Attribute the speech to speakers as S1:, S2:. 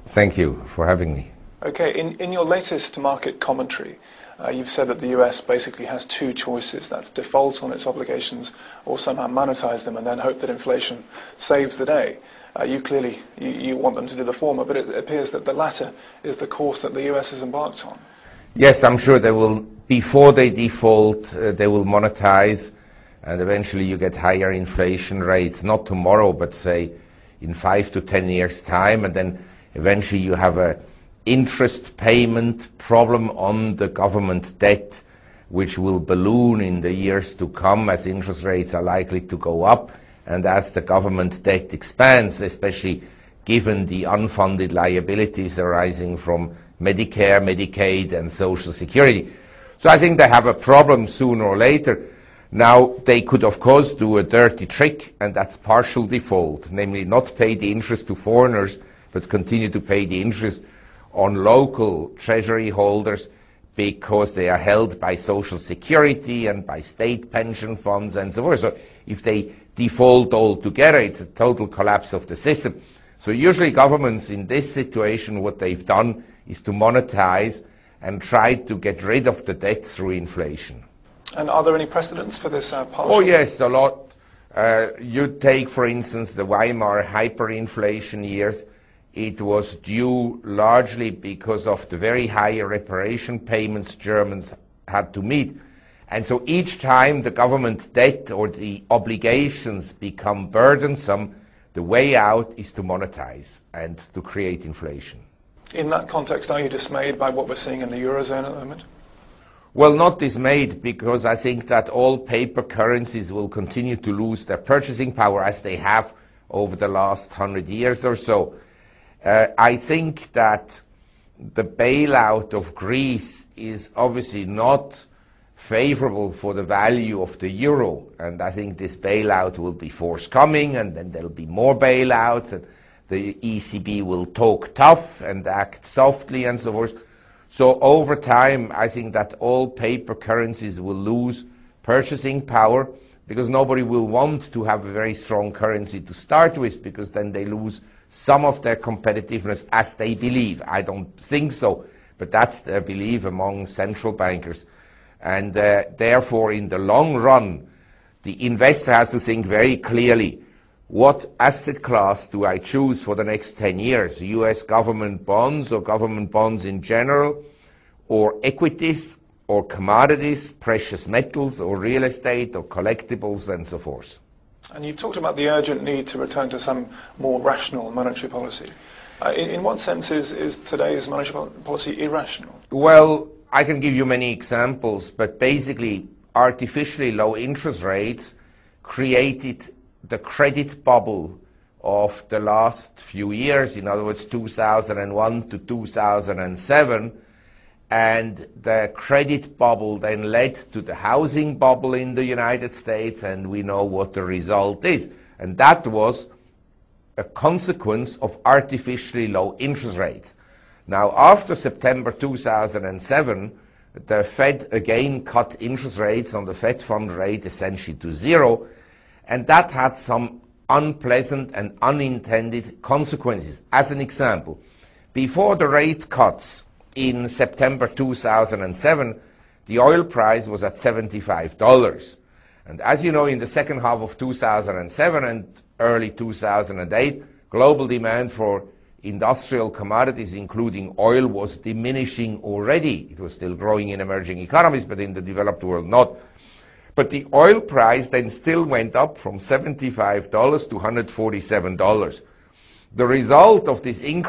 S1: Thank you for having me.
S2: Okay, in your latest market commentary, you've said that the US basically has two choices. That's default on its obligations or somehow monetize them and then hope that inflation saves the day. You want them to do the former, but it appears that the latter is the course that the US has embarked on.
S1: Yes, I'm sure they will, before they default, they will monetize, and eventually you get higher inflation rates, not tomorrow, but say in 5 to 10 years' time, and then eventually you have a interest payment problem on the government debt, which will balloon in the years to come as interest rates are likely to go up and as the government debt expands, especially given the unfunded liabilities arising from Medicare, Medicaid, and Social Security. So I think they have a problem sooner or later. Now, they could, of course, do a dirty trick, and that's partial default, namely not pay the interest to foreigners, but continue to pay the interest on local treasury holders because they are held by Social Security and by state pension funds and so forth. So if they default altogether, it's a total collapse of the system. So usually governments in this situation, what they've done is to monetize and try to get rid of the debt through inflation.
S2: And are there any precedents for this partial?
S1: Oh yes, a lot. You take, for instance, the Weimar hyperinflation years. It was due largely because of the very high reparation payments Germans had to meet. And so each time the government debt or the obligations become burdensome, the way out is to monetize and to create inflation.
S2: In that context, are you dismayed by what we're seeing in the Eurozone at the moment?
S1: Well, not dismayed, because I think that all paper currencies will continue to lose their purchasing power as they have over the last 100 years or so. I think that the bailout of Greece is obviously not favorable for the value of the euro, and I think this bailout will be forthcoming, and then there'll be more bailouts, and the ECB will talk tough and act softly and so forth. So over time, I think that all paper currencies will lose purchasing power, because nobody will want to have a very strong currency to start with, because then they lose some of their competitiveness, as they believe. I don't think so, but that's their belief among central bankers. And therefore, in the long run, the investor has to think very clearly, what asset class do I choose for the next 10 years? US government bonds or government bonds in general, or equities, or commodities, precious metals, or real estate, or collectibles, and so forth.
S2: And you've talked about the urgent need to return to some more rational monetary policy. In what sense is today's monetary policy irrational?
S1: Well, I can give you many examples, but basically artificially low interest rates created the credit bubble of the last few years, in other words 2001 to 2007, and the credit bubble then led to the housing bubble in the United States, and we know what the result is. And that was a consequence of artificially low interest rates. Now, after September 2007, the Fed again cut interest rates on the Fed fund rate essentially to zero, and that had some unpleasant and unintended consequences. As an example, before the rate cuts in September 2007, the oil price was at $75. And as you know, in the second half of 2007 and early 2008, global demand for industrial commodities, including oil, was diminishing already. It was still growing in emerging economies, but in the developed world not. But the oil price then still went up from $75 to $147. The result of this increase